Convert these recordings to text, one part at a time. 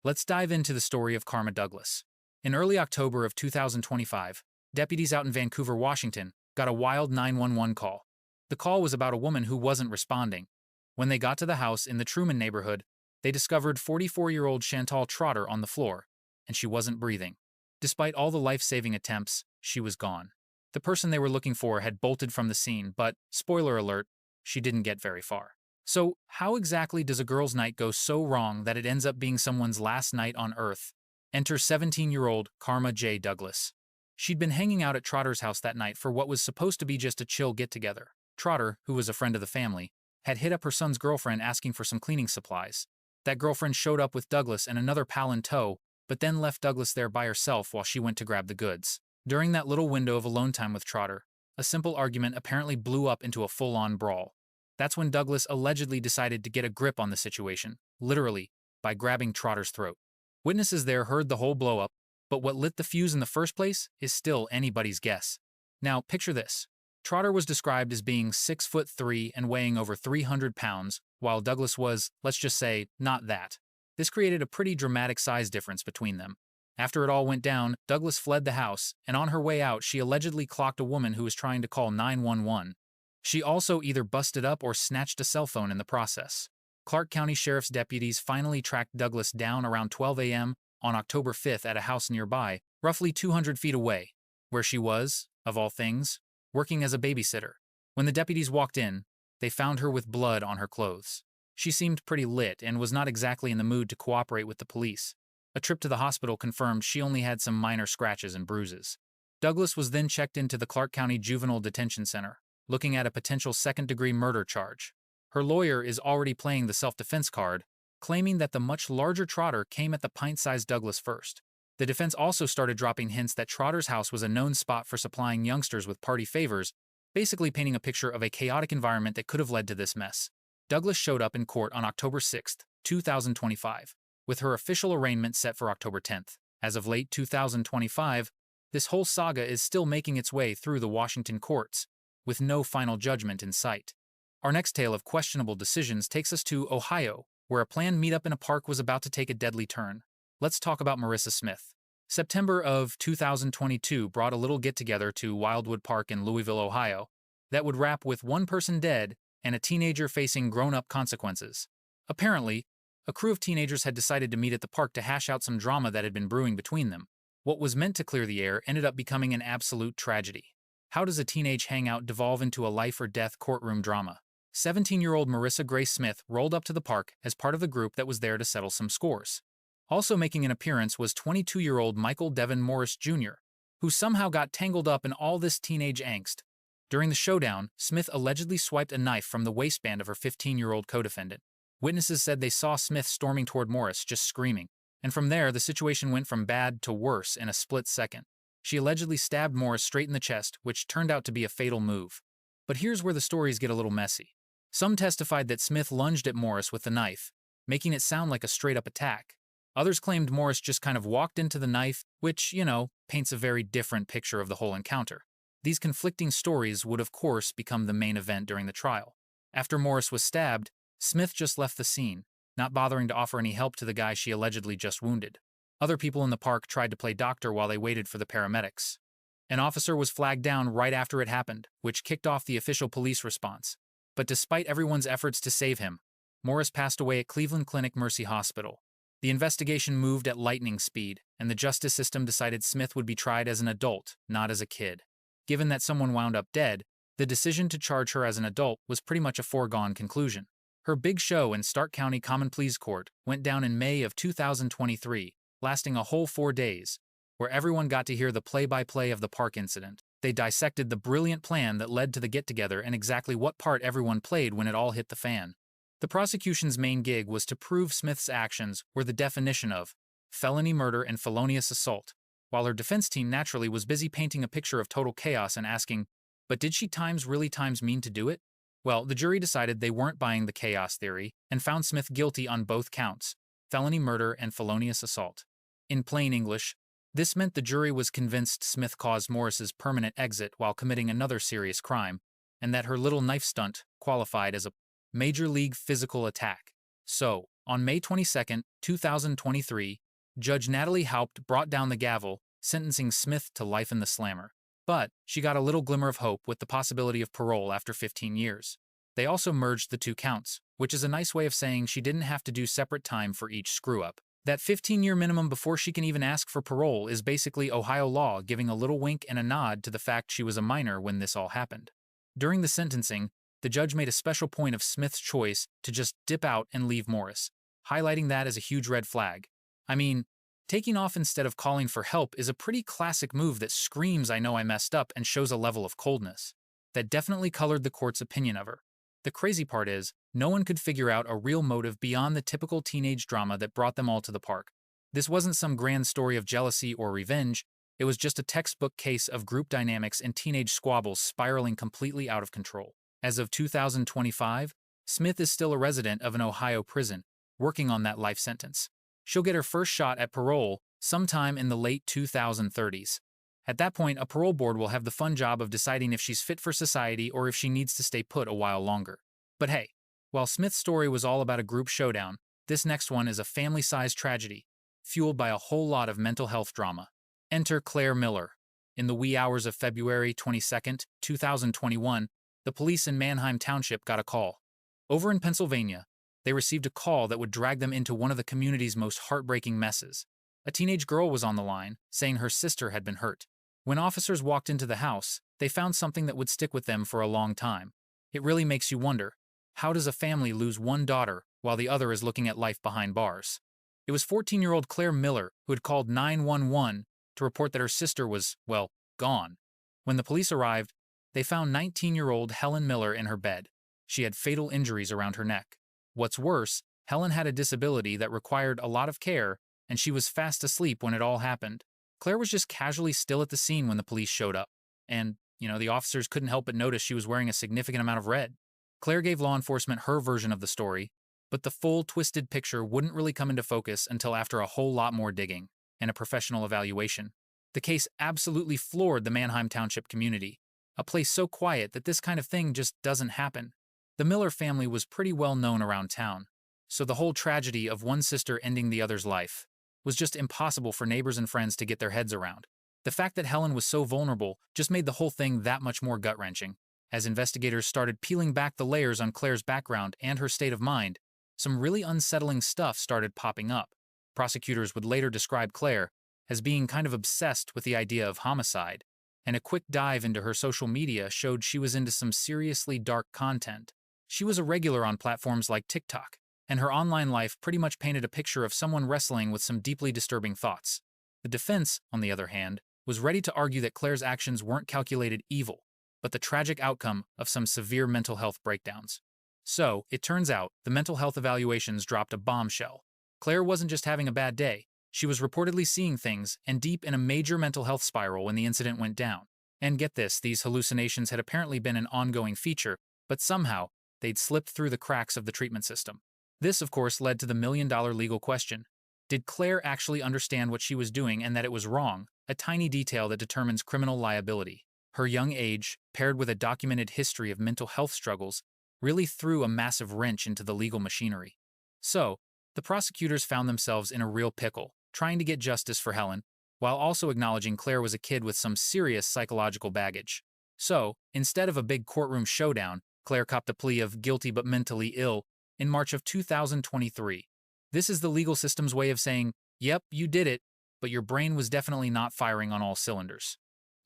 Let's dive into the story of Karma Douglas. In early October of 2025, deputies out in Vancouver, Washington, got a wild 911 call. The call was about a woman who wasn't responding. When they got to the house in the Truman neighborhood, they discovered 44-year-old Chantal Trotter on the floor, and she wasn't breathing. Despite all the life-saving attempts, she was gone. The person they were looking for had bolted from the scene, but, spoiler alert, she didn't get very far. So, how exactly does a girl's night go so wrong that it ends up being someone's last night on Earth? Enter 17-year-old Karma J. Douglas. She'd been hanging out at Trotter's house that night for what was supposed to be just a chill get-together. Trotter, who was a friend of the family, had hit up her son's girlfriend asking for some cleaning supplies. That girlfriend showed up with Douglas and another pal in tow, but then left Douglas there by herself while she went to grab the goods. During that little window of alone time with Trotter, a simple argument apparently blew up into a full-on brawl. That's when Douglas allegedly decided to get a grip on the situation, literally, by grabbing Trotter's throat. Witnesses there heard the whole blow-up, but what lit the fuse in the first place is still anybody's guess. Now, picture this. Trotter was described as being 6'3" and weighing over 300 pounds, while Douglas was, let's just say, not that. This created a pretty dramatic size difference between them. After it all went down, Douglas fled the house, and on her way out she allegedly clocked a woman who was trying to call 911. She also either busted up or snatched a cell phone in the process. Clark County Sheriff's deputies finally tracked Douglas down around 12 a.m. on October 5th at a house nearby, roughly 200 feet away, where she was, of all things, working as a babysitter. When the deputies walked in, they found her with blood on her clothes. She seemed pretty lit and was not exactly in the mood to cooperate with the police. A trip to the hospital confirmed she only had some minor scratches and bruises. Douglas was then checked into the Clark County Juvenile Detention Center, looking at a potential second-degree murder charge. Her lawyer is already playing the self-defense card, claiming that the much larger Trotter came at the pint-sized Douglas first. The defense also started dropping hints that Trotter's house was a known spot for supplying youngsters with party favors, basically painting a picture of a chaotic environment that could have led to this mess. Douglas showed up in court on October 6, 2025, with her official arraignment set for October 10th. As of late 2025, this whole saga is still making its way through the Washington courts, with no final judgment in sight. Our next tale of questionable decisions takes us to Ohio, where a planned meetup in a park was about to take a deadly turn. Let's talk about Marissa Smith. September of 2022 brought a little get-together to Wildwood Park in Louisville, Ohio, that would wrap with one person dead and a teenager facing grown-up consequences. Apparently, a crew of teenagers had decided to meet at the park to hash out some drama that had been brewing between them. What was meant to clear the air ended up becoming an absolute tragedy. How does a teenage hangout devolve into a life-or-death courtroom drama? 17-year-old Marissa Grace Smith rolled up to the park as part of the group that was there to settle some scores. Also making an appearance was 22-year-old Michael Devin Morris Jr., who somehow got tangled up in all this teenage angst. During the showdown, Smith allegedly swiped a knife from the waistband of her 15-year-old co-defendant. Witnesses said they saw Smith storming toward Morris, just screaming. And from there, the situation went from bad to worse in a split second. She allegedly stabbed Morris straight in the chest, which turned out to be a fatal move. But here's where the stories get a little messy. Some testified that Smith lunged at Morris with the knife, making it sound like a straight-up attack. Others claimed Morris just kind of walked into the knife, which, paints a very different picture of the whole encounter. These conflicting stories would of course become the main event during the trial. After Morris was stabbed, Smith just left the scene, not bothering to offer any help to the guy she allegedly just wounded. Other people in the park tried to play doctor while they waited for the paramedics. An officer was flagged down right after it happened, which kicked off the official police response. But despite everyone's efforts to save him, Morris passed away at Cleveland Clinic Mercy Hospital. The investigation moved at lightning speed, and the justice system decided Smith would be tried as an adult, not as a kid. Given that someone wound up dead, the decision to charge her as an adult was pretty much a foregone conclusion. Her big show in Stark County Common Pleas Court went down in May of 2023, lasting a whole 4 days, where everyone got to hear the play-by-play of the park incident. They dissected the brilliant plan that led to the get-together and exactly what part everyone played when it all hit the fan. The prosecution's main gig was to prove Smith's actions were the definition of felony murder and felonious assault, while her defense team naturally was busy painting a picture of total chaos and asking, but did she really mean to do it? Well, the jury decided they weren't buying the chaos theory and found Smith guilty on both counts, felony murder and felonious assault. In plain English, this meant the jury was convinced Smith caused Morris's permanent exit while committing another serious crime, and that her little knife stunt qualified as a major league physical attack. So, On May 22, 2023, Judge Natalie Haupt brought down the gavel, sentencing Smith to life in the slammer. But she got a little glimmer of hope with the possibility of parole after 15 years. They also merged the 2 counts, which is a nice way of saying she didn't have to do separate time for each screw-up. That 15-year minimum before she can even ask for parole is basically Ohio law giving a little wink and a nod to the fact she was a minor when this all happened. During the sentencing, the judge made a special point of Smith's choice to just dip out and leave Morris, highlighting that as a huge red flag. I mean, taking off instead of calling for help is a pretty classic move that screams I know I messed up and shows a level of coldness. That definitely colored the court's opinion of her. The crazy part is, no one could figure out a real motive beyond the typical teenage drama that brought them all to the park. This wasn't some grand story of jealousy or revenge, it was just a textbook case of group dynamics and teenage squabbles spiraling completely out of control. As of 2025, Smith is still a resident of an Ohio prison, working on that life sentence. She'll get her first shot at parole sometime in the late 2030s. At that point, a parole board will have the fun job of deciding if she's fit for society or if she needs to stay put a while longer. But hey, while Smith's story was all about a group showdown, this next one is a family-sized tragedy, fueled by a whole lot of mental health drama. Enter Claire Miller. In the wee hours of February 22, 2021, the police in Manheim Township got a call. Over in Pennsylvania, they received a call that would drag them into one of the community's most heartbreaking messes. A teenage girl was on the line, saying her sister had been hurt. When officers walked into the house, they found something that would stick with them for a long time. It really makes you wonder, how does a family lose one daughter while the other is looking at life behind bars? It was 14-year-old Claire Miller who had called 911 to report that her sister was, well, gone. When the police arrived, they found 19-year-old Helen Miller in her bed. She had fatal injuries around her neck. What's worse, Helen had a disability that required a lot of care, and she was fast asleep when it all happened. Claire was just casually still at the scene when the police showed up, and, the officers couldn't help but notice she was wearing a significant amount of red. Claire gave law enforcement her version of the story, but the full, twisted picture wouldn't really come into focus until after a whole lot more digging and a professional evaluation. The case absolutely floored the Manheim Township community, a place so quiet that this kind of thing just doesn't happen. The Miller family was pretty well known around town, so the whole tragedy of one sister ending the other's life was just impossible for neighbors and friends to get their heads around. The fact that Helen was so vulnerable just made the whole thing that much more gut-wrenching. As investigators started peeling back the layers on Claire's background and her state of mind, some really unsettling stuff started popping up. Prosecutors would later describe Claire as being kind of obsessed with the idea of homicide, and a quick dive into her social media showed she was into some seriously dark content. She was a regular on platforms like TikTok, and her online life pretty much painted a picture of someone wrestling with some deeply disturbing thoughts. The defense, on the other hand, was ready to argue that Claire's actions weren't calculated evil, but the tragic outcome of some severe mental health breakdowns. So, it turns out, the mental health evaluations dropped a bombshell. Claire wasn't just having a bad day, she was reportedly seeing things and deep in a major mental health spiral when the incident went down. And get this, these hallucinations had apparently been an ongoing feature, but somehow, they'd slipped through the cracks of the treatment system. This, of course, led to the million-dollar legal question. Did Claire actually understand what she was doing and that it was wrong, a tiny detail that determines criminal liability? Her young age, paired with a documented history of mental health struggles, really threw a massive wrench into the legal machinery. So, the prosecutors found themselves in a real pickle, trying to get justice for Helen, while also acknowledging Claire was a kid with some serious psychological baggage. So, instead of a big courtroom showdown, Claire copped a plea of guilty but mentally ill in March of 2023. This is the legal system's way of saying, yep, you did it, but your brain was definitely not firing on all cylinders.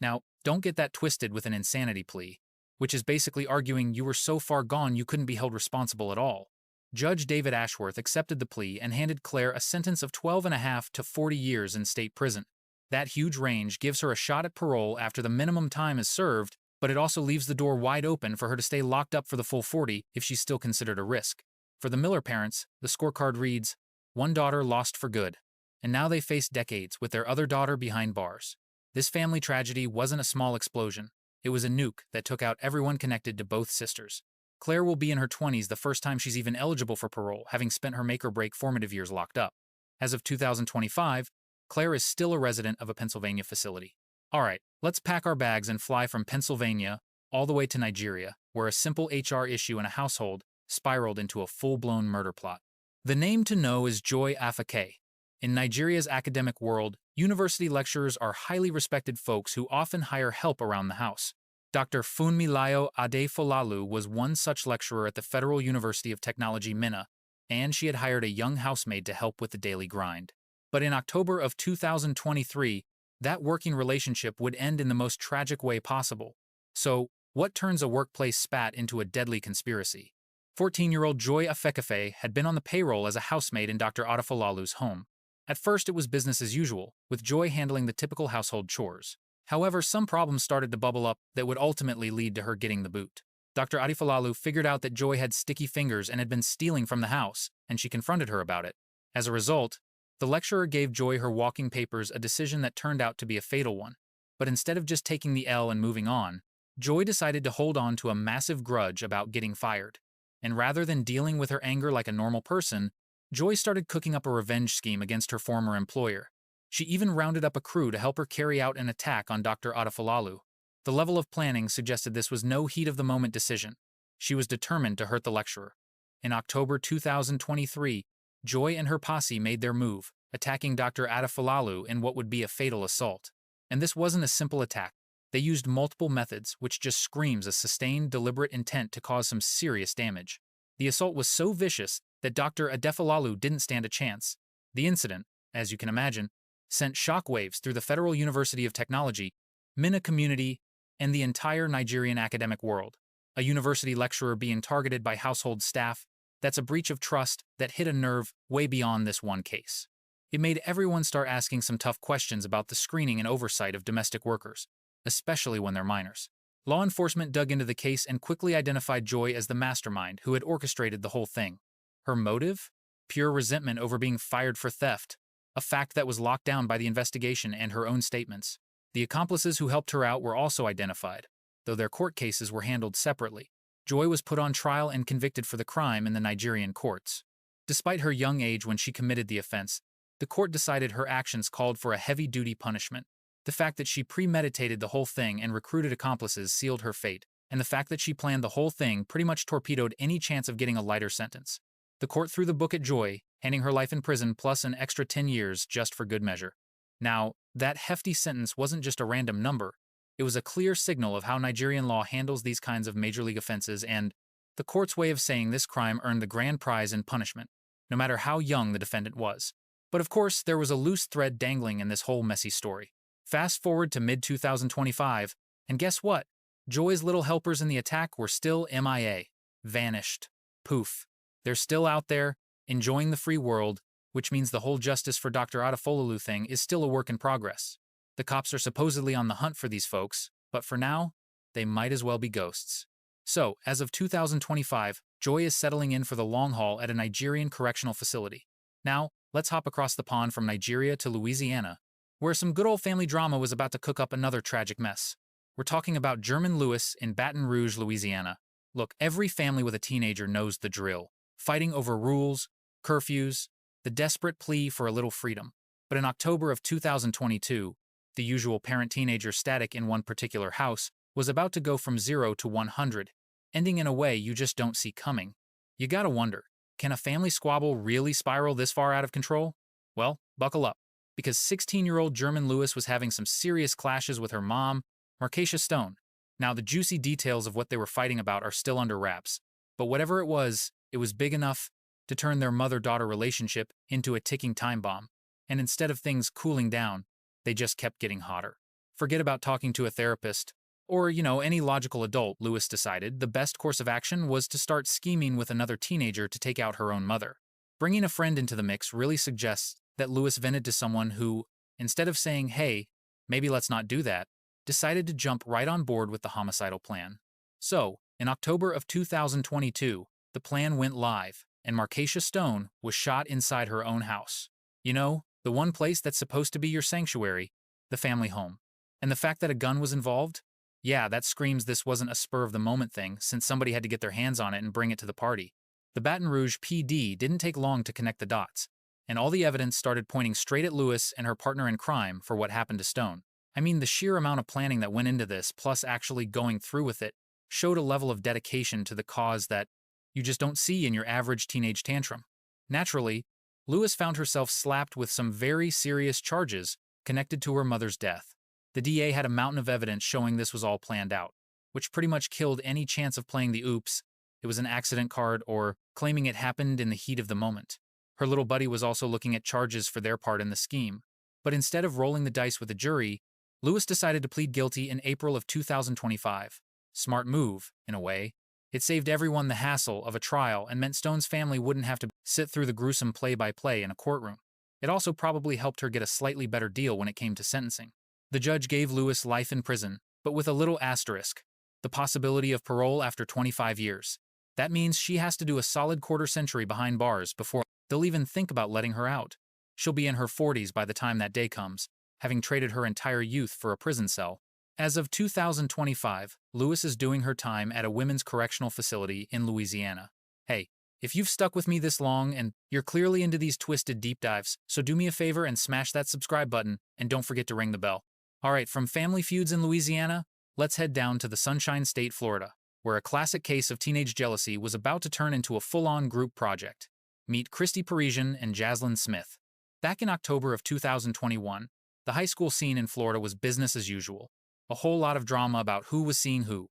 Now, don't get that twisted with an insanity plea, which is basically arguing you were so far gone you couldn't be held responsible at all. Judge David Ashworth accepted the plea and handed Claire a sentence of 12.5 to 40 years in state prison. That huge range gives her a shot at parole after the minimum time is served, but it also leaves the door wide open for her to stay locked up for the full 40 if she's still considered a risk. For the Miller parents, the scorecard reads, one daughter lost for good, and now they face decades with their other daughter behind bars. This family tragedy wasn't a small explosion. It was a nuke that took out everyone connected to both sisters. Claire will be in her 20s the first time she's even eligible for parole, having spent her make-or-break formative years locked up. As of 2025, Claire is still a resident of a Pennsylvania facility. Alright, let's pack our bags and fly from Pennsylvania all the way to Nigeria, where a simple HR issue in a household spiraled into a full-blown murder plot. The name to know is Joy Afekaye. In Nigeria's academic world, university lecturers are highly respected folks who often hire help around the house. Dr. Funmilayo Adefolalu was one such lecturer at the Federal University of Technology, Minna, and she had hired a young housemaid to help with the daily grind. But in October of 2023, that working relationship would end in the most tragic way possible. So, what turns a workplace spat into a deadly conspiracy? 14-year-old Joy Afekaye had been on the payroll as a housemaid in Dr. Adefolalu's home. At first, it was business as usual, with Joy handling the typical household chores. However, some problems started to bubble up that would ultimately lead to her getting the boot. Dr. Adefolalu figured out that Joy had sticky fingers and had been stealing from the house, and she confronted her about it. As a result, the lecturer gave Joy her walking papers, a decision that turned out to be a fatal one. But instead of just taking the L and moving on, Joy decided to hold on to a massive grudge about getting fired. And rather than dealing with her anger like a normal person, Joy started cooking up a revenge scheme against her former employer. She even rounded up a crew to help her carry out an attack on Dr. Adefolalu. The level of planning suggested this was no heat-of-the-moment decision. She was determined to hurt the lecturer. In October 2023, Joy and her posse made their move, attacking Dr. Adefolalu in what would be a fatal assault. And this wasn't a simple attack. They used multiple methods, which just screams a sustained, deliberate intent to cause some serious damage. The assault was so vicious that Dr. Adefolalu didn't stand a chance. The incident, as you can imagine, sent shockwaves through the Federal University of Technology, Minna community, and the entire Nigerian academic world. A university lecturer being targeted by household staff, that's a breach of trust that hit a nerve way beyond this one case. It made everyone start asking some tough questions about the screening and oversight of domestic workers, especially when they're minors. Law enforcement dug into the case and quickly identified Joy as the mastermind who had orchestrated the whole thing. Her motive? Pure resentment over being fired for theft, a fact that was locked down by the investigation and her own statements. The accomplices who helped her out were also identified, though their court cases were handled separately. Joy was put on trial and convicted for the crime in the Nigerian courts. Despite her young age when she committed the offense, the court decided her actions called for a heavy-duty punishment. The fact that she premeditated the whole thing and recruited accomplices sealed her fate, and the fact that she planned the whole thing pretty much torpedoed any chance of getting a lighter sentence. The court threw the book at Joy, handing her life in prison plus an extra 10 years just for good measure. Now, that hefty sentence wasn't just a random number. It was a clear signal of how Nigerian law handles these kinds of major league offenses and the court's way of saying this crime earned the grand prize in punishment, no matter how young the defendant was. But of course, there was a loose thread dangling in this whole messy story. Fast forward to mid-2025, and guess what? Joy's little helpers in the attack were still MIA. Vanished. Poof. They're still out there, enjoying the free world, which means the whole justice for Dr. Adefolalu thing is still a work in progress. The cops are supposedly on the hunt for these folks, but for now, they might as well be ghosts. So, as of 2025, Joy is settling in for the long haul at a Nigerian correctional facility. Now, let's hop across the pond from Nigeria to Louisiana, where some good old family drama was about to cook up another tragic mess. We're talking about German Lewis in Baton Rouge, Louisiana. Look, every family with a teenager knows the drill. Fighting over rules, curfews, the desperate plea for a little freedom. But in October of 2022, the usual parent-teenager static in one particular house was about to go from 0 to 100, ending in a way you just don't see coming. You gotta wonder, can a family squabble really spiral this far out of control? Well, buckle up, because 16-year-old German Lewis was having some serious clashes with her mom, Marissa Stone. Now, the juicy details of what they were fighting about are still under wraps, but whatever it was big enough to turn their mother-daughter relationship into a ticking time bomb, and instead of things cooling down, they just kept getting hotter. Forget about talking to a therapist, or, any logical adult. Lewis decided the best course of action was to start scheming with another teenager to take out her own mother. Bringing a friend into the mix really suggests that Lewis vented to someone who, instead of saying, hey, maybe let's not do that, decided to jump right on board with the homicidal plan. So, in October of 2022, the plan went live, and Marissa Stone was shot inside her own house. The one place that's supposed to be your sanctuary, the family home. And the fact that a gun was involved? Yeah, that screams this wasn't a spur-of-the-moment thing, since somebody had to get their hands on it and bring it to the party. The Baton Rouge PD didn't take long to connect the dots, and all the evidence started pointing straight at Lewis and her partner in crime for what happened to Stone. I mean, the sheer amount of planning that went into this, plus actually going through with it, showed a level of dedication to the cause that you just don't see in your average teenage tantrum. Naturally, Lewis found herself slapped with some very serious charges connected to her mother's death. The DA had a mountain of evidence showing this was all planned out, which pretty much killed any chance of playing the oops, it was an accident card, or claiming it happened in the heat of the moment. Her little buddy was also looking at charges for their part in the scheme. But instead of rolling the dice with the jury, Lewis decided to plead guilty in April of 2025. Smart move, in a way. It saved everyone the hassle of a trial and meant Stone's family wouldn't have to sit through the gruesome play-by-play in a courtroom. It also probably helped her get a slightly better deal when it came to sentencing. The judge gave Lewis life in prison, but with a little asterisk, the possibility of parole after 25 years. That means she has to do a solid quarter-century behind bars before they'll even think about letting her out. She'll be in her 40s by the time that day comes, having traded her entire youth for a prison cell. As of 2025, Lewis is doing her time at a women's correctional facility in Louisiana. Hey, if you've stuck with me this long and you're clearly into these twisted deep dives, so do me a favor and smash that subscribe button and don't forget to ring the bell. Alright, from family feuds in Louisiana, let's head down to the Sunshine State, Florida, where a classic case of teenage jealousy was about to turn into a full-on group project. Meet Christy Parisian and Jazlyn Smith. Back in October of 2021, the high school scene in Florida was business as usual. A whole lot of drama about who was seeing who,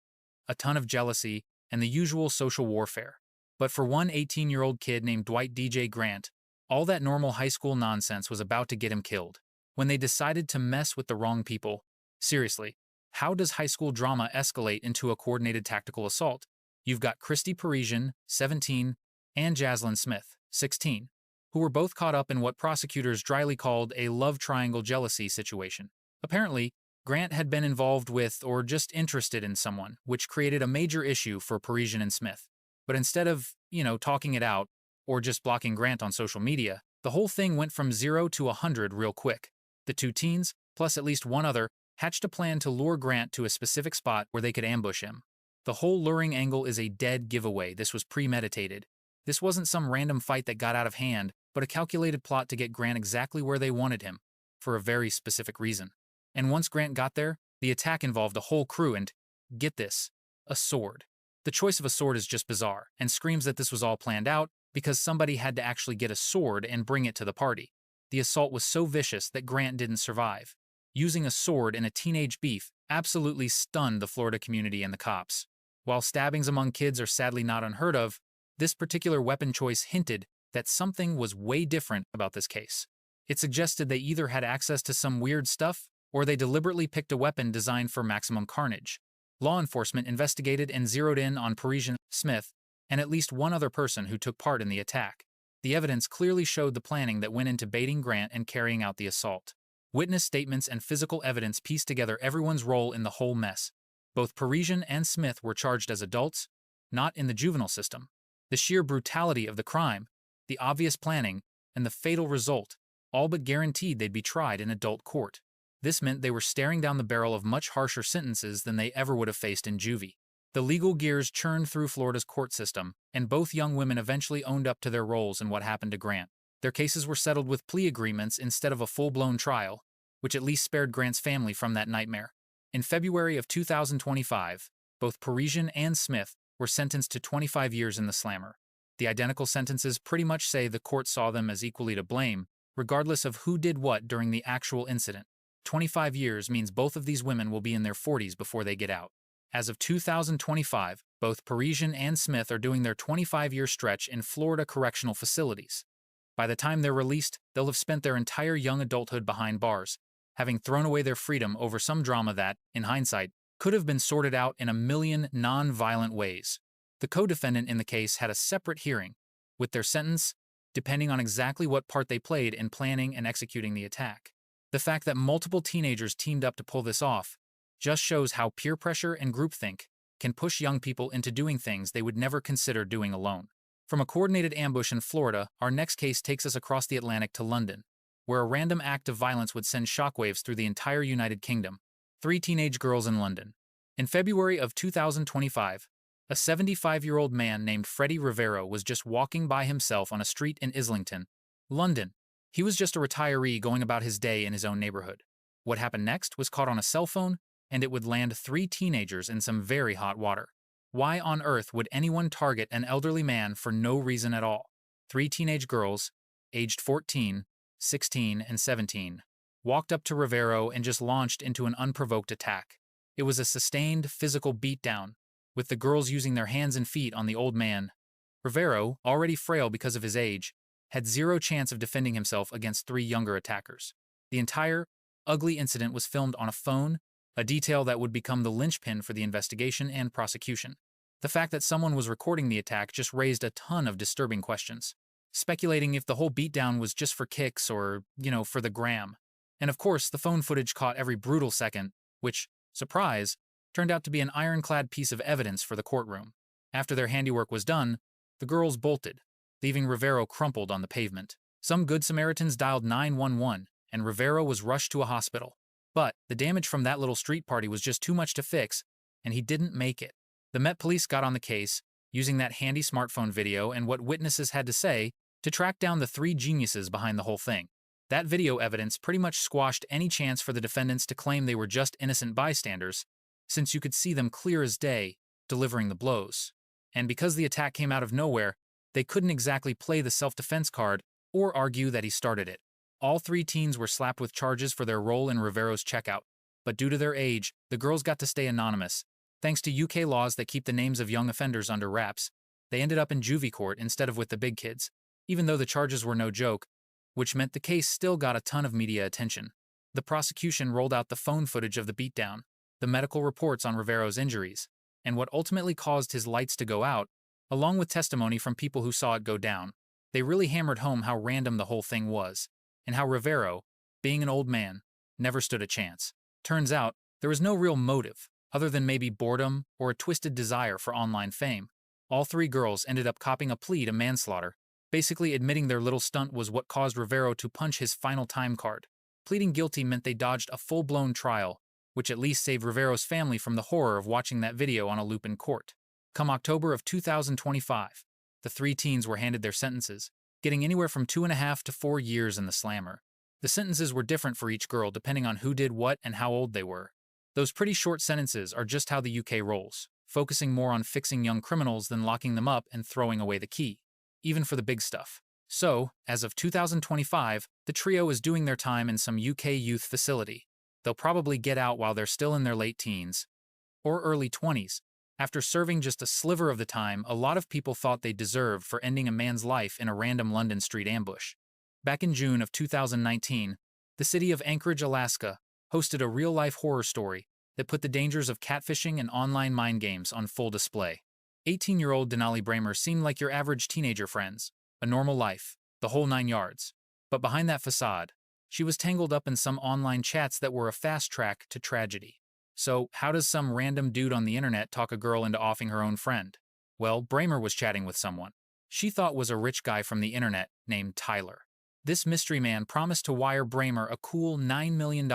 a ton of jealousy, and the usual social warfare. But for one 18-year-old kid named Dwight DJ Grant, all that normal high school nonsense was about to get him killed. When they decided to mess with the wrong people. Seriously, how does high school drama escalate into a coordinated tactical assault? You've got Christy Parisian, 17, and Jazlyn Smith, 16, who were both caught up in what prosecutors dryly called a love triangle jealousy situation. Apparently, Grant had been involved with or just interested in someone, which created a major issue for Parisian and Smith. But instead of, talking it out, or just blocking Grant on social media, the whole thing went from 0 to 100 real quick. The two teens, plus at least one other, hatched a plan to lure Grant to a specific spot where they could ambush him. The whole luring angle is a dead giveaway. This was premeditated. This wasn't some random fight that got out of hand, but a calculated plot to get Grant exactly where they wanted him, for a very specific reason. And once Grant got there, the attack involved a whole crew and, get this, a sword. The choice of a sword is just bizarre, and screams that this was all planned out because somebody had to actually get a sword and bring it to the party. The assault was so vicious that Grant didn't survive. Using a sword in a teenage beef absolutely stunned the Florida community and the cops. While stabbings among kids are sadly not unheard of, this particular weapon choice hinted that something was way different about this case. It suggested they either had access to some weird stuff, or they deliberately picked a weapon designed for maximum carnage. Law enforcement investigated and zeroed in on Parisian, Smith, and at least one other person who took part in the attack. The evidence clearly showed the planning that went into baiting Grant and carrying out the assault. Witness statements and physical evidence pieced together everyone's role in the whole mess. Both Parisian and Smith were charged as adults, not in the juvenile system. The sheer brutality of the crime, the obvious planning, and the fatal result all but guaranteed they'd be tried in adult court. This meant they were staring down the barrel of much harsher sentences than they ever would have faced in juvie. The legal gears churned through Florida's court system, and both young women eventually owned up to their roles in what happened to Grant. Their cases were settled with plea agreements instead of a full-blown trial, which at least spared Grant's family from that nightmare. In February of 2025, both Parisian and Smith were sentenced to 25 years in the slammer. The identical sentences pretty much say the court saw them as equally to blame, regardless of who did what during the actual incident. 25 years means both of these women will be in their 40s before they get out. As of 2025, both Parisian and Smith are doing their 25-year stretch in Florida correctional facilities. By the time they're released, they'll have spent their entire young adulthood behind bars, having thrown away their freedom over some drama that, in hindsight, could have been sorted out in a million non-violent ways. The co-defendant in the case had a separate hearing, with their sentence depending on exactly what part they played in planning and executing the attack. The fact that multiple teenagers teamed up to pull this off just shows how peer pressure and groupthink can push young people into doing things they would never consider doing alone. From a coordinated ambush in Florida, our next case takes us across the Atlantic to London, where a random act of violence would send shockwaves through the entire United Kingdom. 3 teenage girls in London. In February of 2025, a 75-year-old man named Freddie Rivero was just walking by himself on a street in Islington, London. He was just a retiree going about his day in his own neighborhood. What happened next was caught on a cell phone, and it would land 3 teenagers in some very hot water. Why on earth would anyone target an elderly man for no reason at all? Three teenage girls, aged 14, 16, and 17, walked up to Rivero and just launched into an unprovoked attack. It was a sustained physical beatdown, with the girls using their hands and feet on the old man. Rivero, already frail because of his age, had zero chance of defending himself against three younger attackers. The entire ugly incident was filmed on a phone, a detail that would become the linchpin for the investigation and prosecution. The fact that someone was recording the attack just raised a ton of disturbing questions, speculating if the whole beatdown was just for kicks or, for the gram. And of course, the phone footage caught every brutal second, which, surprise, turned out to be an ironclad piece of evidence for the courtroom. After their handiwork was done, the girls bolted, leaving Rivero crumpled on the pavement. Some good Samaritans dialed 911, and Rivero was rushed to a hospital. But the damage from that little street party was just too much to fix, and he didn't make it. The Met Police got on the case, using that handy smartphone video and what witnesses had to say to track down the three geniuses behind the whole thing. That video evidence pretty much squashed any chance for the defendants to claim they were just innocent bystanders, since you could see them clear as day, delivering the blows. And because the attack came out of nowhere, they couldn't exactly play the self-defense card or argue that he started it. All three teens were slapped with charges for their role in Rivero's checkout, but due to their age, the girls got to stay anonymous. Thanks to UK laws that keep the names of young offenders under wraps, they ended up in juvie court instead of with the big kids, even though the charges were no joke, which meant the case still got a ton of media attention. The prosecution rolled out the phone footage of the beatdown, the medical reports on Rivero's injuries, and what ultimately caused his lights to go out, along with testimony from people who saw it go down. They really hammered home how random the whole thing was, and how Rivero, being an old man, never stood a chance. Turns out, there was no real motive, other than maybe boredom or a twisted desire for online fame. All three girls ended up copping a plea to manslaughter, basically admitting their little stunt was what caused Rivero to punch his final time card. Pleading guilty meant they dodged a full-blown trial, which at least saved Rivero's family from the horror of watching that video on a loop in court. Come October of 2025, the three teens were handed their sentences, getting anywhere from 2.5 to 4 years in the slammer. The sentences were different for each girl depending on who did what and how old they were. Those pretty short sentences are just how the UK rolls, focusing more on fixing young criminals than locking them up and throwing away the key, even for the big stuff. So, as of 2025, the trio is doing their time in some UK youth facility. They'll probably get out while they're still in their late teens or early 20s. After serving just a sliver of the time a lot of people thought they deserved for ending a man's life in a random London street ambush. Back in June of 2019, the city of Anchorage, Alaska, hosted a real-life horror story that put the dangers of catfishing and online mind games on full display. 18-year-old Denali Brehmer seemed like your average teenager friends, a normal life, the whole 9 yards. But behind that facade, she was tangled up in some online chats that were a fast track to tragedy. So, how does some random dude on the internet talk a girl into offing her own friend? Well, Brehmer was chatting with someone she thought was a rich guy from the internet named Tyler. This mystery man promised to wire Brehmer a cool $9 million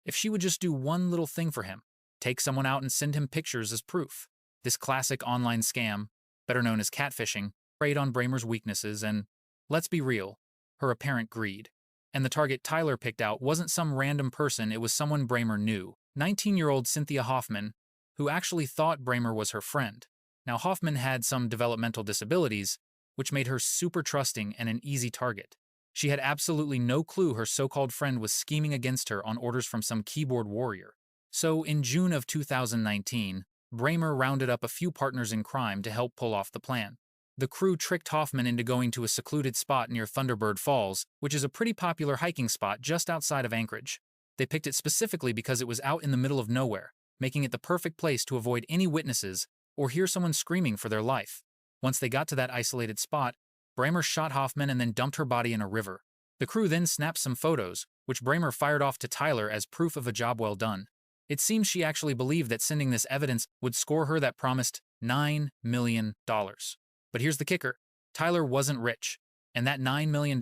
if she would just do one little thing for him, take someone out and send him pictures as proof. This classic online scam, better known as catfishing, preyed on Brehmer's weaknesses and, let's be real, her apparent greed. And the target Tyler picked out wasn't some random person, it was someone Brehmer knew. 19-year-old Cynthia Hoffman, who actually thought Brehmer was her friend. Now, Hoffman had some developmental disabilities, which made her super trusting and an easy target. She had absolutely no clue her so-called friend was scheming against her on orders from some keyboard warrior. So, in June of 2019, Brehmer rounded up a few partners in crime to help pull off the plan. The crew tricked Hoffman into going to a secluded spot near Thunderbird Falls, which is a pretty popular hiking spot just outside of Anchorage. They picked it specifically because it was out in the middle of nowhere, making it the perfect place to avoid any witnesses or hear someone screaming for their life. Once they got to that isolated spot, Brehmer shot Hoffman and then dumped her body in a river. The crew then snapped some photos, which Brehmer fired off to Tyler as proof of a job well done. It seems she actually believed that sending this evidence would score her that promised $9 million. But here's the kicker. Tyler wasn't rich, and that $9 million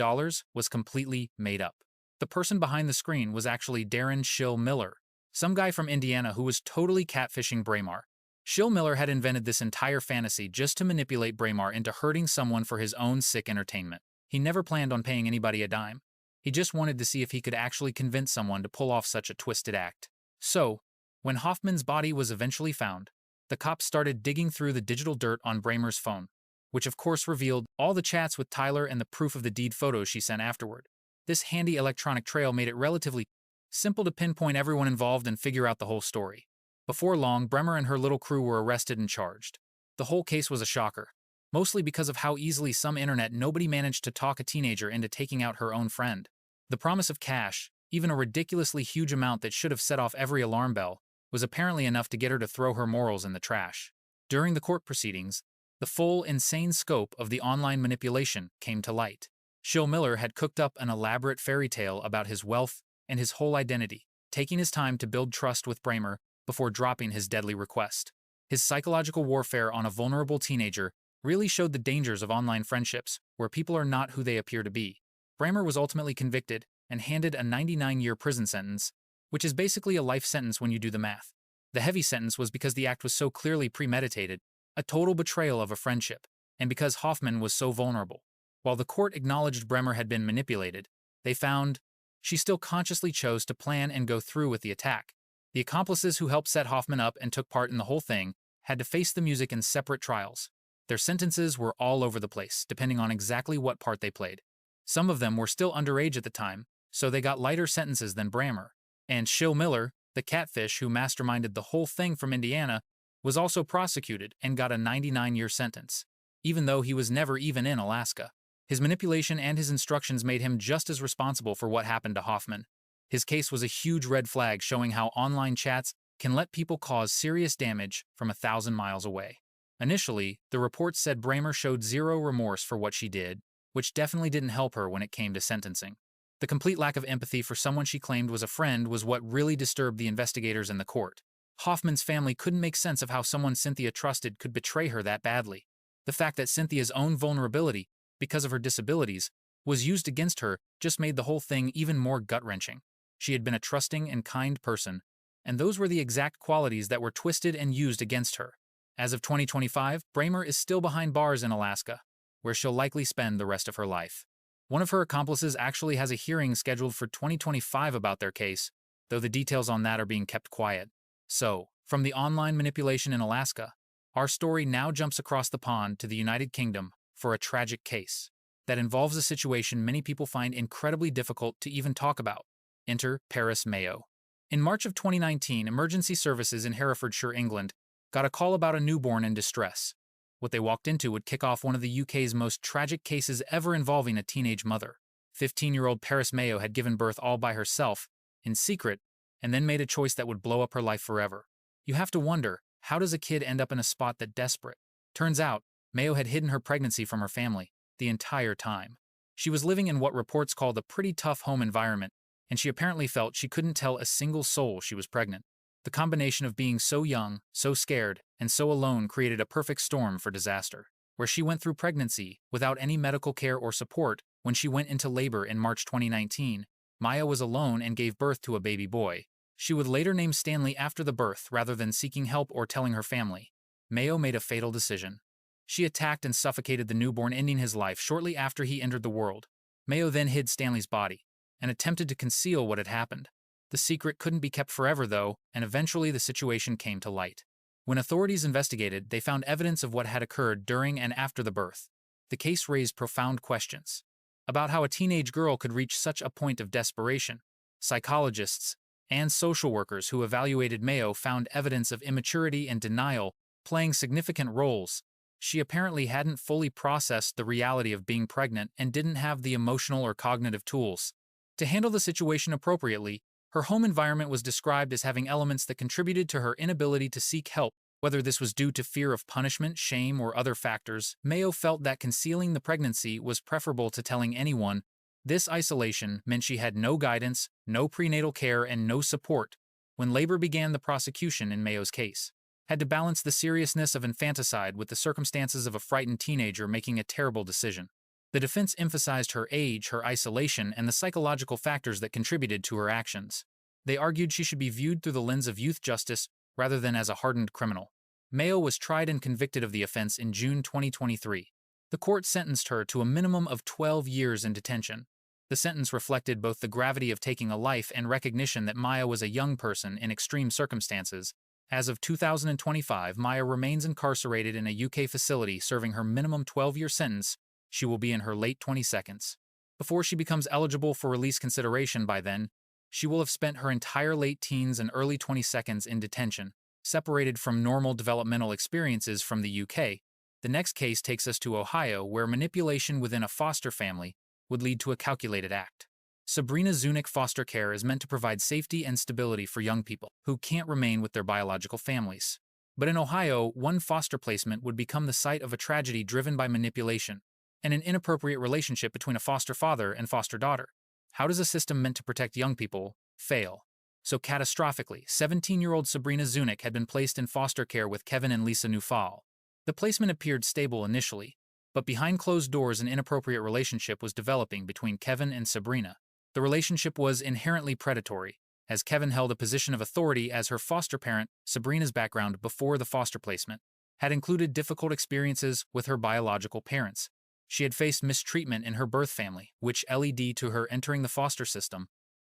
was completely made up. The person behind the screen was actually Darren Shill Miller, some guy from Indiana who was totally catfishing Brehmer. Shill Miller had invented this entire fantasy just to manipulate Brehmer into hurting someone for his own sick entertainment. He never planned on paying anybody a dime. He just wanted to see if he could actually convince someone to pull off such a twisted act. So, when Hoffman's body was eventually found, the cops started digging through the digital dirt on Brehmer's phone. which of course revealed all the chats with Tyler and the proof of the deed photos she sent afterward. This handy electronic trail made it relatively simple to pinpoint everyone involved and figure out the whole story. Before long, Brehmer and her little crew were arrested and charged. The whole case was a shocker, mostly because of how easily some internet nobody managed to talk a teenager into taking out her own friend. The promise of cash, even a ridiculously huge amount that should have set off every alarm bell, was apparently enough to get her to throw her morals in the trash. During the court proceedings, the full, insane scope of the online manipulation came to light. Shill Miller had cooked up an elaborate fairy tale about his wealth and his whole identity, taking his time to build trust with Brehmer before dropping his deadly request. His psychological warfare on a vulnerable teenager really showed the dangers of online friendships, where people are not who they appear to be. Brehmer was ultimately convicted and handed a 99-year prison sentence, which is basically a life sentence when you do the math. The heavy sentence was because the act was so clearly premeditated, a total betrayal of a friendship, and because Hoffman was so vulnerable. While the court acknowledged Brehmer had been manipulated, they found she still consciously chose to plan and go through with the attack. The accomplices who helped set Hoffman up and took part in the whole thing had to face the music in separate trials. Their sentences were all over the place, depending on exactly what part they played. Some of them were still underage at the time, so they got lighter sentences than Brehmer. And Shill Miller, the catfish who masterminded the whole thing from Indiana, was also prosecuted and got a 99-year sentence, even though he was never even in Alaska. His manipulation and his instructions made him just as responsible for what happened to Hoffman. His case was a huge red flag showing how online chats can let people cause serious damage from 1,000 miles away. Initially, the reports said Brehmer showed zero remorse for what she did, which definitely didn't help her when it came to sentencing. The complete lack of empathy for someone she claimed was a friend was what really disturbed the investigators in the court. Hoffman's family couldn't make sense of how someone Cynthia trusted could betray her that badly. The fact that Cynthia's own vulnerability, because of her disabilities, was used against her just made the whole thing even more gut-wrenching. She had been a trusting and kind person, and those were the exact qualities that were twisted and used against her. As of 2025, Brehmer is still behind bars in Alaska, where she'll likely spend the rest of her life. One of her accomplices actually has a hearing scheduled for 2025 about their case, though the details on that are being kept quiet. So, from the online manipulation in Alaska, our story now jumps across the pond to the United Kingdom for a tragic case that involves a situation many people find incredibly difficult to even talk about. Enter Paris Mayo. In March of 2019, emergency services in Herefordshire, England, got a call about a newborn in distress. What they walked into would kick off one of the UK's most tragic cases ever involving a teenage mother. 15-year-old Paris Mayo had given birth all by herself, in secret, and then made a choice that would blow up her life forever. You have to wonder, how does a kid end up in a spot that desperate? Turns out, Mayo had hidden her pregnancy from her family the entire time. She was living in what reports called a pretty tough home environment, and she apparently felt she couldn't tell a single soul she was pregnant. The combination of being so young, so scared, and so alone created a perfect storm for disaster, where she went through pregnancy without any medical care or support. When she went into labor in March 2019, Maya was alone and gave birth to a baby boy. She would later name Stanley after the birth rather than seeking help or telling her family. Mayo made a fatal decision. She attacked and suffocated the newborn, ending his life shortly after he entered the world. Mayo then hid Stanley's body and attempted to conceal what had happened. The secret couldn't be kept forever, though, and eventually the situation came to light. When authorities investigated, they found evidence of what had occurred during and after the birth. The case raised profound questions about how a teenage girl could reach such a point of desperation. Psychologists and social workers who evaluated Mayo found evidence of immaturity and denial playing significant roles. She apparently hadn't fully processed the reality of being pregnant and didn't have the emotional or cognitive tools to handle the situation appropriately. Her home environment was described as having elements that contributed to her inability to seek help. Whether this was due to fear of punishment, shame, or other factors, Mayo felt that concealing the pregnancy was preferable to telling anyone. This isolation meant she had no guidance, no prenatal care, and no support. When labor began, the prosecution in Mayo's case had to balance the seriousness of infanticide with the circumstances of a frightened teenager making a terrible decision. The defense emphasized her age, her isolation, and the psychological factors that contributed to her actions. They argued she should be viewed through the lens of youth justice rather than as a hardened criminal. Mayo was tried and convicted of the offense in June 2023. The court sentenced her to a minimum of 12 years in detention. The sentence reflected both the gravity of taking a life and recognition that Maya was a young person in extreme circumstances, As of 2025, Maya remains incarcerated in a UK facility serving her minimum 12-year sentence. She will be in her late 22nd. Before she becomes eligible for release consideration by then, she will have spent her entire late teens and early 22nd in detention, separated from normal developmental experiences from the UK. The next case takes us to Ohio, where manipulation within a foster family would lead to a calculated act. Sabrina Zunich foster care is meant to provide safety and stability for young people who can't remain with their biological families. But in Ohio, one foster placement would become the site of a tragedy driven by manipulation and an inappropriate relationship between a foster father and foster daughter. How does a system meant to protect young people fail? So catastrophically, 17-year-old Sabrina Zunich had been placed in foster care with Kevin and Lisa Neufall. The placement appeared stable initially, but behind closed doors an inappropriate relationship was developing between Kevin and Sabrina. The relationship was inherently predatory, as Kevin held a position of authority as her foster parent. Sabrina's background before the foster placement had included difficult experiences with her biological parents. She had faced mistreatment in her birth family, which led to her entering the foster system.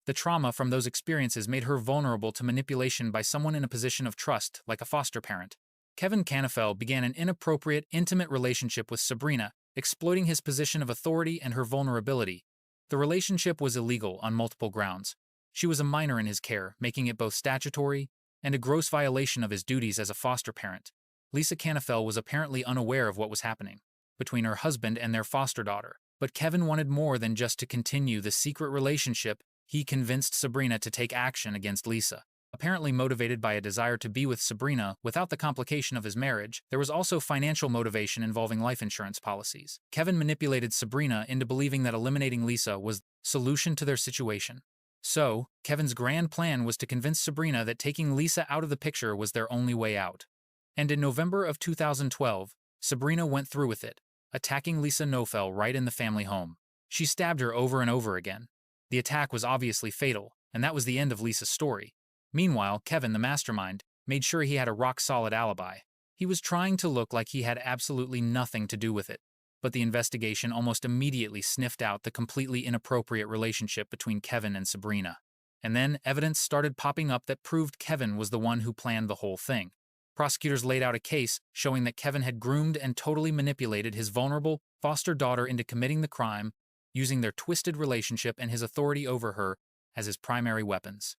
The trauma from those experiences made her vulnerable to manipulation by someone in a position of trust, like a foster parent. Kevin Canafel began an inappropriate, intimate relationship with Sabrina, exploiting his position of authority and her vulnerability. The relationship was illegal on multiple grounds. She was a minor in his care, making it both statutory and a gross violation of his duties as a foster parent. Lisa Canafel was apparently unaware of what was happening between her husband and their foster daughter, but Kevin wanted more than just to continue the secret relationship. He convinced Sabrina to take action against Lisa. Apparently motivated by a desire to be with Sabrina without the complication of his marriage, there was also financial motivation involving life insurance policies. Kevin manipulated Sabrina into believing that eliminating Lisa was the solution to their situation. So, Kevin's grand plan was to convince Sabrina that taking Lisa out of the picture was their only way out. And in November of 2012, Sabrina went through with it, attacking Lisa Neufall right in the family home. She stabbed her over and over again. The attack was obviously fatal, and that was the end of Lisa's story. Meanwhile, Kevin, the mastermind, made sure he had a rock-solid alibi. He was trying to look like he had absolutely nothing to do with it, but the investigation almost immediately sniffed out the completely inappropriate relationship between Kevin and Sabrina. And then evidence started popping up that proved Kevin was the one who planned the whole thing. Prosecutors laid out a case showing that Kevin had groomed and totally manipulated his vulnerable foster daughter into committing the crime, using their twisted relationship and his authority over her as his primary weapons.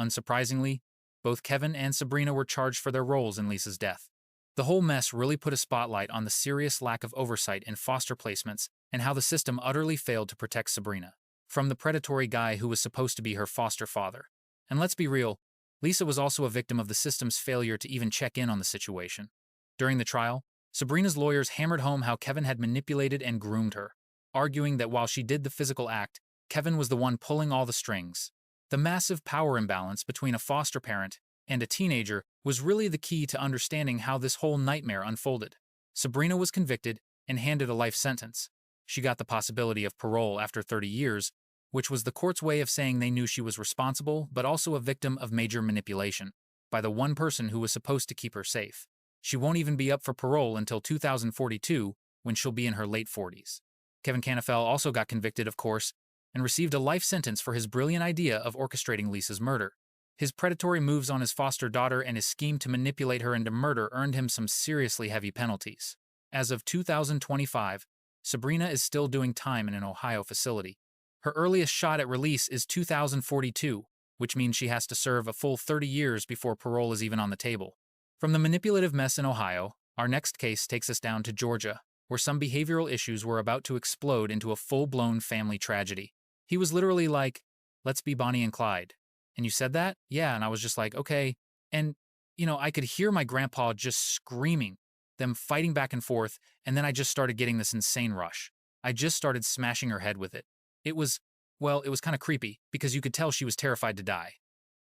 Unsurprisingly, both Kevin and Sabrina were charged for their roles in Lisa's death. The whole mess really put a spotlight on the serious lack of oversight in foster placements and how the system utterly failed to protect Sabrina from the predatory guy who was supposed to be her foster father. And let's be real, Lisa was also a victim of the system's failure to even check in on the situation. During the trial, Sabrina's lawyers hammered home how Kevin had manipulated and groomed her, arguing that while she did the physical act, Kevin was the one pulling all the strings. The massive power imbalance between a foster parent and a teenager was really the key to understanding how this whole nightmare unfolded. Sabrina was convicted and handed a life sentence. She got the possibility of parole after 30 years, which was the court's way of saying they knew she was responsible but also a victim of major manipulation by the one person who was supposed to keep her safe. She won't even be up for parole until 2042, when she'll be in her late 40s. Kevin Canafel also got convicted, of course, and received a life sentence for his brilliant idea of orchestrating Lisa's murder. His predatory moves on his foster daughter and his scheme to manipulate her into murder earned him some seriously heavy penalties. As of 2025, Sabrina is still doing time in an Ohio facility. Her earliest shot at release is 2042, which means she has to serve a full 30 years before parole is even on the table. From the manipulative mess in Ohio, our next case takes us down to Georgia, where some behavioral issues were about to explode into a full-blown family tragedy. He was literally like, "Let's be Bonnie and Clyde." And you said that? Yeah, and I was just like, okay. And, I could hear my grandpa just screaming, them fighting back and forth, and then I just started getting this insane rush. I just started smashing her head with it. It was kind of creepy, because you could tell she was terrified to die.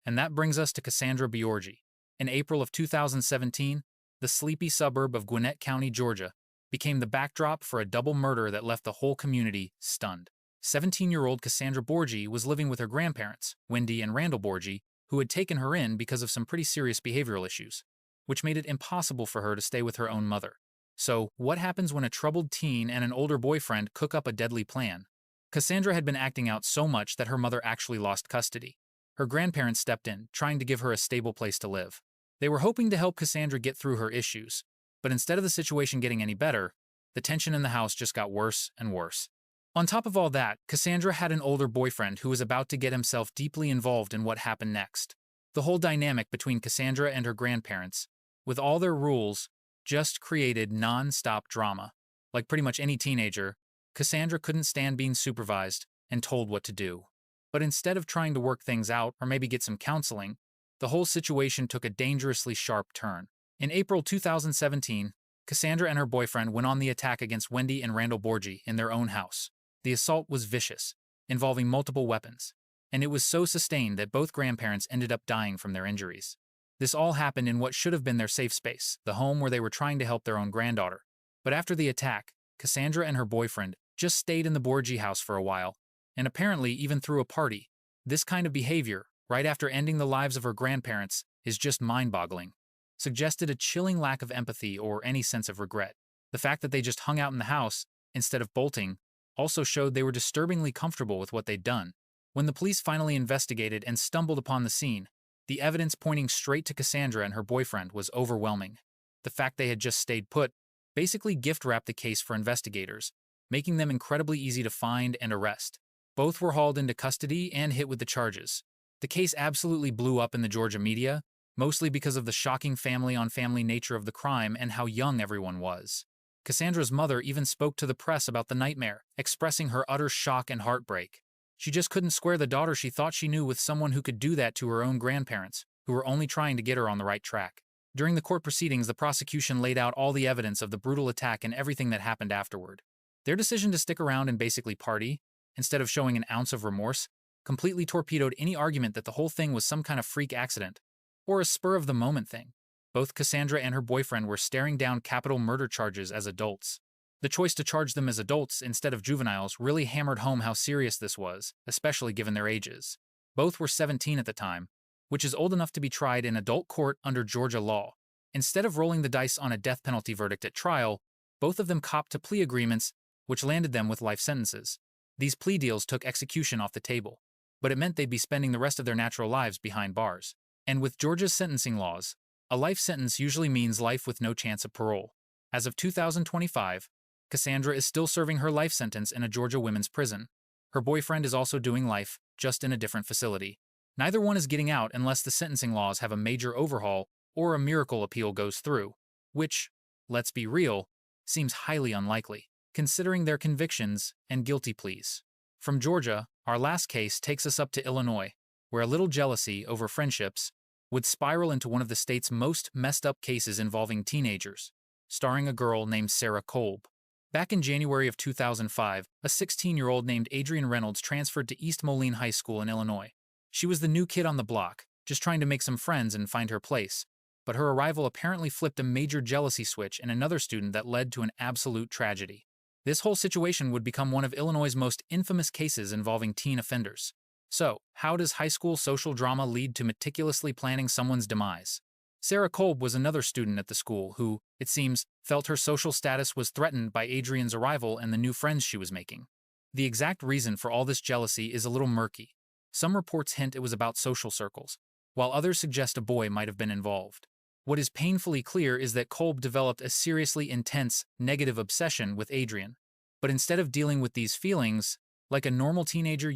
And that brings us to Cassandra Bjorge. In April of 2017, the sleepy suburb of Gwinnett County, Georgia, became the backdrop for a double murder that left the whole community stunned. 17-year-old Cassandra Bjorge was living with her grandparents, Wendy and Randall Bjorge, who had taken her in because of some pretty serious behavioral issues, which made it impossible for her to stay with her own mother. So, what happens when a troubled teen and an older boyfriend cook up a deadly plan? Cassandra had been acting out so much that her mother actually lost custody. Her grandparents stepped in, trying to give her a stable place to live. They were hoping to help Cassandra get through her issues, but instead of the situation getting any better, the tension in the house just got worse and worse. On top of all that, Cassandra had an older boyfriend who was about to get himself deeply involved in what happened next. The whole dynamic between Cassandra and her grandparents, with all their rules, just created non-stop drama. Like pretty much any teenager, Cassandra couldn't stand being supervised and told what to do. But instead of trying to work things out or maybe get some counseling, the whole situation took a dangerously sharp turn. In April 2017, Cassandra and her boyfriend went on the attack against Wendy and Randall Borgie in their own house. The assault was vicious, involving multiple weapons, and it was so sustained that both grandparents ended up dying from their injuries. This all happened in what should have been their safe space, the home where they were trying to help their own granddaughter. But after the attack, Cassandra and her boyfriend just stayed in the Borgie house for a while, and apparently even threw a party. This kind of behavior, right after ending the lives of her grandparents, is just mind-boggling. Suggested a chilling lack of empathy or any sense of regret. The fact that they just hung out in the house, instead of bolting, also showed they were disturbingly comfortable with what they'd done. When the police finally investigated and stumbled upon the scene, the evidence pointing straight to Cassandra and her boyfriend was overwhelming. The fact they had just stayed put basically gift-wrapped the case for investigators, making them incredibly easy to find and arrest. Both were hauled into custody and hit with the charges. The case absolutely blew up in the Georgia media, mostly because of the shocking family-on-family nature of the crime and how young everyone was. Cassandra's mother even spoke to the press about the nightmare, expressing her utter shock and heartbreak. She just couldn't square the daughter she thought she knew with someone who could do that to her own grandparents, who were only trying to get her on the right track. During the court proceedings, the prosecution laid out all the evidence of the brutal attack and everything that happened afterward. Their decision to stick around and basically party, instead of showing an ounce of remorse, completely torpedoed any argument that the whole thing was some kind of freak accident, or a spur-of-the-moment thing. Both Cassandra and her boyfriend were staring down capital murder charges as adults. The choice to charge them as adults instead of juveniles really hammered home how serious this was, especially given their ages. Both were 17 at the time, which is old enough to be tried in adult court under Georgia law. Instead of rolling the dice on a death penalty verdict at trial, both of them copped to plea agreements, which landed them with life sentences. These plea deals took execution off the table, but it meant they'd be spending the rest of their natural lives behind bars. And with Georgia's sentencing laws, a life sentence usually means life with no chance of parole. As of 2025, Cassandra is still serving her life sentence in a Georgia women's prison. Her boyfriend is also doing life, just in a different facility. Neither one is getting out unless the sentencing laws have a major overhaul or a miracle appeal goes through, which, let's be real, seems highly unlikely, considering their convictions and guilty pleas. From Georgia, our last case takes us up to Illinois, where a little jealousy over friendships would spiral into one of the state's most messed-up cases involving teenagers, starring a girl named Sarah Kolb. Back in January of 2005, a 16-year-old named Adrienne Reynolds transferred to East Moline High School in Illinois. She was the new kid on the block, just trying to make some friends and find her place, but her arrival apparently flipped a major jealousy switch in another student that led to an absolute tragedy. This whole situation would become one of Illinois' most infamous cases involving teen offenders. So, how does high school social drama lead to meticulously planning someone's demise? Sarah Kolb was another student at the school who, it seems, felt her social status was threatened by Adrienne's arrival and the new friends she was making. The exact reason for all this jealousy is a little murky. Some reports hint it was about social circles, while others suggest a boy might have been involved. What is painfully clear is that Kolb developed a seriously intense, negative obsession with Adrienne. But instead of dealing with these feelings, like a normal teenager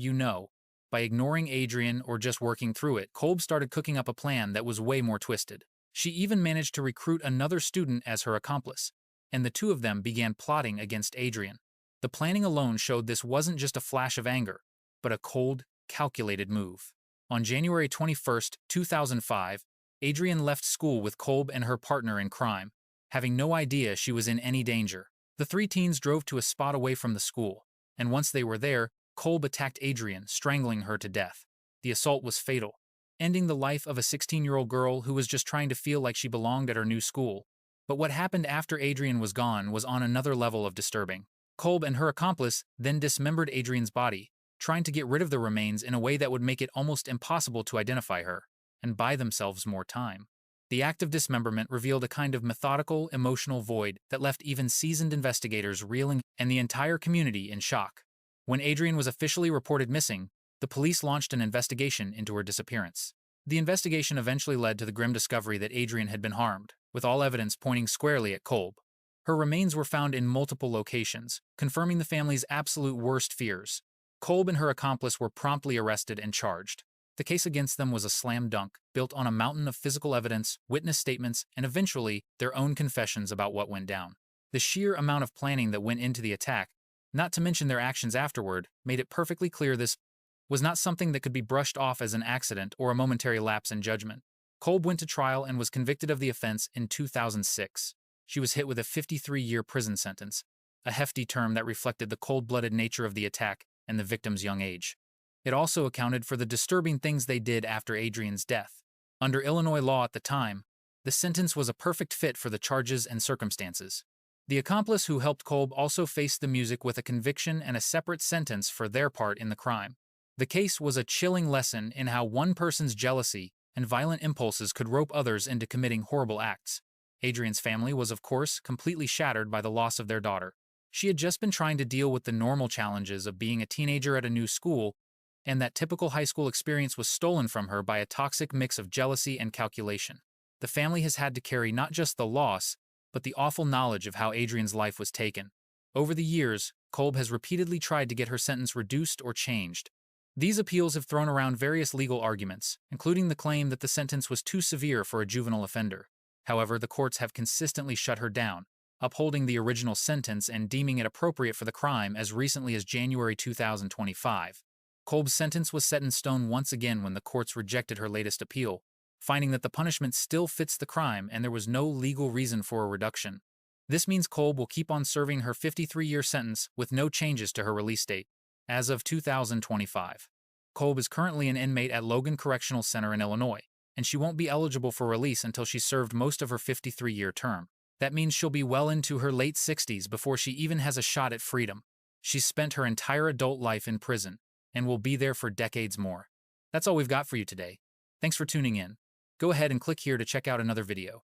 by ignoring Adrienne or just working through it, Kolb started cooking up a plan that was way more twisted. She even managed to recruit another student as her accomplice, and the two of them began plotting against Adrienne. The planning alone showed this wasn't just a flash of anger, but a cold, calculated move. On January 21, 2005, Adrienne left school with Kolb and her partner in crime, having no idea she was in any danger. The three teens drove to a spot away from the school, and once they were there, Kolb attacked Adrienne, strangling her to death. The assault was fatal, ending the life of a 16-year-old girl who was just trying to feel like she belonged at her new school. But what happened after Adrienne was gone was on another level of disturbing. Kolb and her accomplice then dismembered Adrienne's body, trying to get rid of the remains in a way that would make it almost impossible to identify her, and buy themselves more time. The act of dismemberment revealed a kind of methodical, emotional void that left even seasoned investigators reeling and the entire community in shock. When Adrienne was officially reported missing, the police launched an investigation into her disappearance. The investigation eventually led to the grim discovery that Adrian had been harmed, with all evidence pointing squarely at Kolb. Her remains were found in multiple locations, confirming the family's absolute worst fears. Kolb and her accomplice were promptly arrested and charged. The case against them was a slam dunk, built on a mountain of physical evidence, witness statements, and eventually, their own confessions about what went down. The sheer amount of planning that went into the attack, not to mention their actions afterward, made it perfectly clear this was not something that could be brushed off as an accident or a momentary lapse in judgment. Kolb went to trial and was convicted of the offense in 2006. She was hit with a 53-year prison sentence, a hefty term that reflected the cold-blooded nature of the attack and the victim's young age. It also accounted for the disturbing things they did after Adrian's death. Under Illinois law at the time, the sentence was a perfect fit for the charges and circumstances. The accomplice who helped Kolb also faced the music with a conviction and a separate sentence for their part in the crime. The case was a chilling lesson in how one person's jealousy and violent impulses could rope others into committing horrible acts. Adrian's family was, of course, completely shattered by the loss of their daughter. She had just been trying to deal with the normal challenges of being a teenager at a new school, and that typical high school experience was stolen from her by a toxic mix of jealousy and calculation. The family has had to carry not just the loss, but the awful knowledge of how Adrian's life was taken. Over the years, Kolb has repeatedly tried to get her sentence reduced or changed. These appeals have thrown around various legal arguments, including the claim that the sentence was too severe for a juvenile offender. However, the courts have consistently shut her down, upholding the original sentence and deeming it appropriate for the crime as recently as January 2025. Kolb's sentence was set in stone once again when the courts rejected her latest appeal, finding that the punishment still fits the crime and there was no legal reason for a reduction. This means Kolb will keep on serving her 53-year sentence with no changes to her release date, as of 2025. Kolb is currently an inmate at Logan Correctional Center in Illinois, and she won't be eligible for release until she's served most of her 53-year term. That means she'll be well into her late 60s before she even has a shot at freedom. She's spent her entire adult life in prison, and will be there for decades more. That's all we've got for you today. Thanks for tuning in. Go ahead and click here to check out another video.